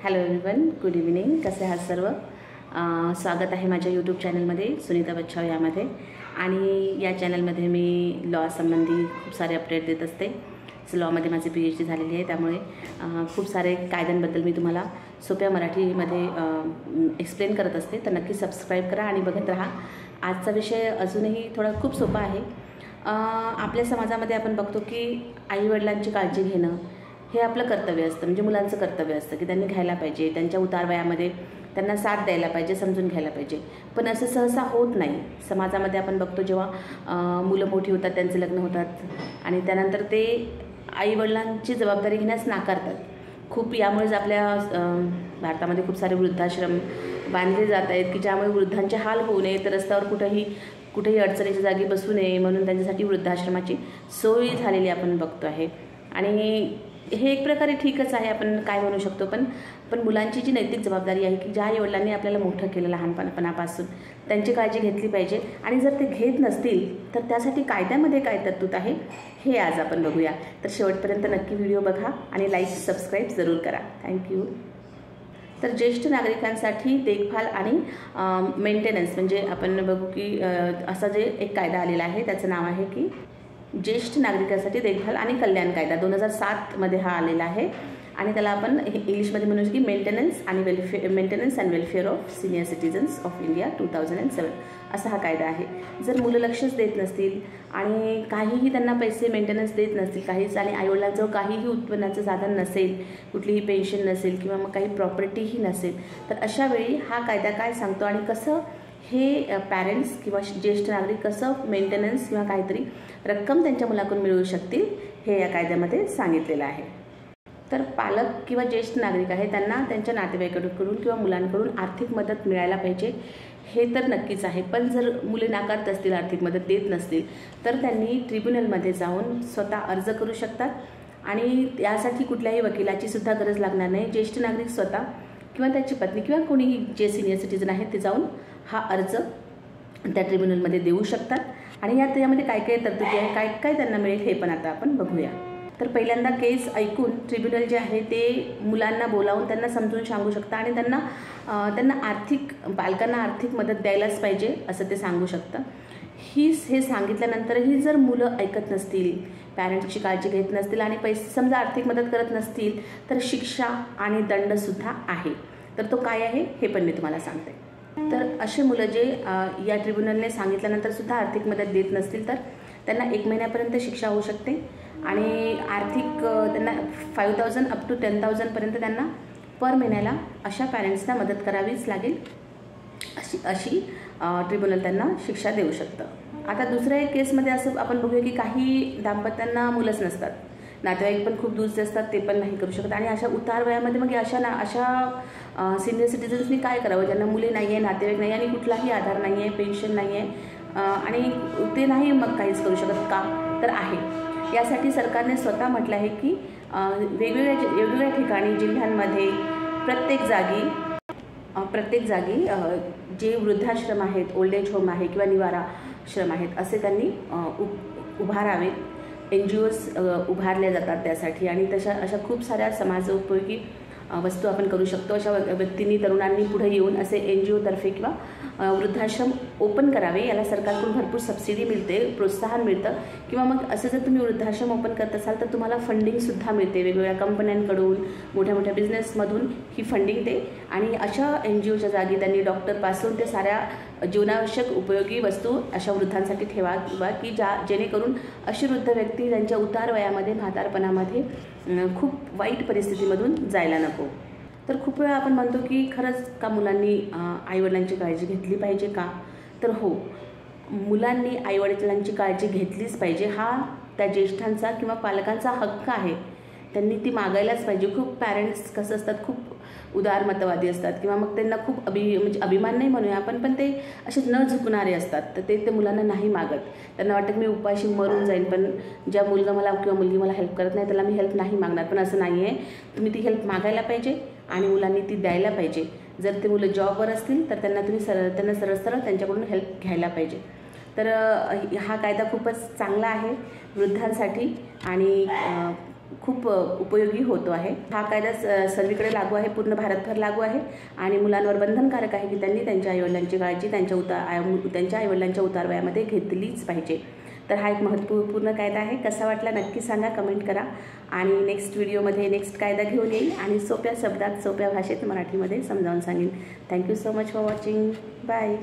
Hello everyone, good evening. कसे आहात सर्व? स्वागत आहे माझ्या यूट्यूब चॅनलमध्ये, सुनीता बच्छाव यामध्ये. आणि या चॅनलमध्ये मी लॉ संबंधी खूप सारे अपडेट देत असते. लॉमध्ये माझी PhD झालेली आहे, त्यामुळे खूप सारे कायद्यांबद्दल मी तुम्हाला सोप्या मराठीमध्ये एक्सप्लेन करत असते. तर नक्की सबस्क्राईब करा आणि बघत राहा. आजचा विषय अजूनही थोडा खूप सोपा आहे. आपल्या समाजामध्ये आपण बघतो की आईवडिलांची काळजी घेणं हे आपलं कर्तव्य असतं, म्हणजे मुलांचं कर्तव्य असतं की त्यांनी घ्यायला पाहिजे. त्यांच्या उतार वयामध्ये त्यांना साथ द्यायला पाहिजे, समजून घ्यायला पाहिजे. पण असं सहसा होत नाही. समाजामध्ये आपण बघतो जेव्हा मुलं मोठी होतात, त्यांचे लग्न होतात आणि त्यानंतर ते आईवडिलांची जबाबदारी घेण्यास नाकारतात. खूप यामुळेच आपल्या भारतामध्ये खूप सारे वृद्धाश्रम बांधले जात आहेत की ज्यामुळे वृद्धांचे हाल होऊ नये, तर रस्त्यावर कुठेही अडचणीच्या जागी बसू नये म्हणून त्यांच्यासाठी वृद्धाश्रमाची सोय झालेली आपण बघतो आहे. आणि हे एक प्रकारे ठीकच आहे, आपण काय म्हणू शकतो. पण मुलांची जी नैतिक जबाबदारी आहे की ज्या आईवडिलांनी आपल्याला मोठं केलं लहानपणापासून, त्यांची काळजी घेतली पाहिजे. आणि जर ते घेत नसतील तर त्यासाठी कायद्यामध्ये काय तरतूद आहे हे आज आपण बघूया. तर शेवटपर्यंत नक्की व्हिडिओ बघा आणि लाईक सबस्क्राईब जरूर करा. थँक्यू. तर ज्येष्ठ नागरिकांसाठी देखभाल आणि मेंटेनन्स, म्हणजे आपण बघू की असा जे एक कायदा आलेला आहे त्याचं नाव आहे की ज्येष्ठ नागरिकांसाठी देखभाल आणि कल्याण कायदा. 2007 हा आलेला आहे. आणि त्याला आपण इंग्लिशमध्ये म्हणू की maintenance and welfare of senior citizens of India 2007 असा हा कायदा आहे. जर मुलं लक्षच देत नसतील आणि काहीही त्यांना पैसे मेंटेनन्स देत नसतील काहीच, आणि आईवडिलांजवळ काहीही उत्पन्नाचं साधन नसेल, कुठलीही पेन्शन नसेल किंवा मग काही प्रॉपर्टीही नसेल, तर अशा वेळी हा कायदा काय सांगतो आणि कसं हे पॅरेंट्स किंवा ज्येष्ठ नागरिक कसं मेंटेनन्स किंवा काहीतरी रक्कम त्यांच्या मुलाकडून मिळवू शकतील हे या कायद्यामध्ये सांगितलेलं आहे. तर पालक किंवा ज्येष्ठ नागरिक आहे त्यांना त्यांच्या नातेवाईकांकडून किंवा मुलांकडून आर्थिक मदत मिळायला पाहिजे, हे तर नक्कीच आहे. पण जर मुले नाकारत असतील, आर्थिक मदत देत नसतील, तर त्यांनी ट्रिब्युनलमध्ये जाऊन स्वतः अर्ज करू शकतात. आणि यासाठी कुठल्याही वकिलाची सुद्धा गरज लागणार नाही. ज्येष्ठ नागरिक स्वतः किंवा त्याची पत्नी किंवा कोणीही जे सिनियर सिटीजन आहेत ते जाऊन हा अर्ज त्या ट्रिब्युनलमध्ये देऊ शकतात. आणि यामध्ये काय काय तरतुदी आहे, काय काय त्यांना मिळेल हे पण आता आपण बघूया. तर पहिल्यांदा केस ऐकून ट्रिब्युनल जे आहे ते मुलांना बोलावून त्यांना समजून सांगू शकतं आणि त्यांना पालकांना आर्थिक मदत द्यायलाच पाहिजे असं ते सांगू शकतं. हे सांगितल्यानंतरही जर मुलं ऐकत नसतील, पॅरेंट्सची काळजी घेत नसतील आणि पैसे समजा आर्थिक मदत करत नसतील, तर शिक्षा आणि दंडसुद्धा आहे. तर तो काय आहे हे पण मी तुम्हाला सांगते. तर असे मुलं जे या ट्रिब्युनलने सांगितल्यानंतरसुद्धा आर्थिक मदत देत नसतील तर त्यांना 1 महिन्यापर्यंत शिक्षा होऊ शकते. आणि त्यांना 5,000 अप टू 10,000पर्यंत त्यांना पर महिन्याला अशा पॅरेंट्सना मदत करावीच लागेल, अशी ट्रिब्युनल त्यांना शिक्षा देऊ शकतं. आता दुसऱ्या एक केसमध्ये असं आपण बघूया की काही दाम्पत्यांना मुलंच नसतात, नातेवाईक पण खूप दूरचे असतात, ते पण नाही करू शकत. आणि अशा उतार वयामध्ये मग अशा सिनियर सिटीजन्सनी काय करावं, ज्यांना मुले नाही आहे, नातेवाईक नाही आणि कुठलाही आधार नाही आहे, पेन्शन नाही आहे आणि ते नाही मग काहीच करू शकत का, तर आहे. यासाठी सरकारने स्वतः म्हटलं आहे की वेगवेगळ्या ठिकाणी जिल्ह्यांमध्ये प्रत्येक जागी जे वृद्धाश्रम आहेत, ओल्ड एज होम आहे किंवा निवाराश्रम आहेत, असे त्यांनी उभारावेत. NGOs उभारल्या जातात त्यासाठी. आणि अशा खूप साऱ्या समाजोपयोगी वस्तू आपण करू शकतो. अशा व्यक्तींनी, तरुणांनी पुढे येऊन असे NGO तर्फे किंवा वृद्धाश्रम ओपन करावे. याला सरकारकडून भरपूर सबसिडी मिळते, प्रोत्साहन मिळतं. किंवा मग असं जर तुम्ही वृद्धाश्रम ओपन करत असाल तर तुम्हाला फंडिंगसुद्धा मिळते वेगवेगळ्या कंपन्यांकडून, मोठ्या बिझनेसमधून ही फंडिंग ते. आणि अशा NGOच्या जागी त्यांनी डॉक्टरपासून ते साऱ्या जीवनावश्यक उपयोगी वस्तू अशा वृद्धांसाठी ठेवा किंवा की जेणेकरून अशी वृद्ध व्यक्ती त्यांच्या उतार वयामध्ये, म्हातारपणामध्ये खूप वाईट परिस्थितीमधून जायला नको. तर खूप वेळा आपण म्हणतो की खरंच का मुलांनी आईवडिलांची काळजी घेतली पाहिजे का, तर हो, मुलांनी आईवडिलांची काळजी घेतलीच पाहिजे. हा त्या ज्येष्ठांचा किंवा पालकांचा हक्क आहे, त्यांनी ती मागायलाच पाहिजे. खूप पॅरेंट्स कसं असतात, खूप उदारमतवादी असतात किंवा मग त्यांना खूप म्हणजे अभिमान नाही म्हणूया आपण, पण ते असे न झुकणारे असतात. तर ते मुलांना नाही मागत. त्यांना वाटतं की मी उपाशी मरून जाईन, पण ज्या मुलगा मला किंवा मुलगी मला हेल्प करत नाही त्याला मी हेल्प नाही मागणार. पण असं नाही आहे, तुम्ही ती हेल्प मागायला पाहिजे आणि मुलांनी ती द्यायला पाहिजे. जर ते मुलं जॉबवर असतील तर त्यांना सरळ त्यांच्याकडून हेल्प घ्यायला पाहिजे. तर हा कायदा खूपच चांगला आहे वृद्धांसाठी. आणि खूप उपयोगी होतो आहे। हा कायदा सर्वीकडे लागू आहे, पूर्ण भारतभर लागू आहे आणि मुलांवर बंधनकारक आहे की त्यांनी त्यांच्या आईवडिलांची काळजी त्यांच्या आईवडिलांच्या उतारवयामध्ये घेतलीच पाहिजे। तर हा एक महत्त्वपूर्ण कायदा आहे। कसा वाटला नक्की सांगा, कमेंट करा आणि नेक्स्ट व्हिडिओमध्ये नेक्स्ट कायदा घेऊन येईल आणि सोप्या शब्दात सोप्या भाषेत मराठीमध्ये समजावून सांगेन। Thank you so much for watching. Bye.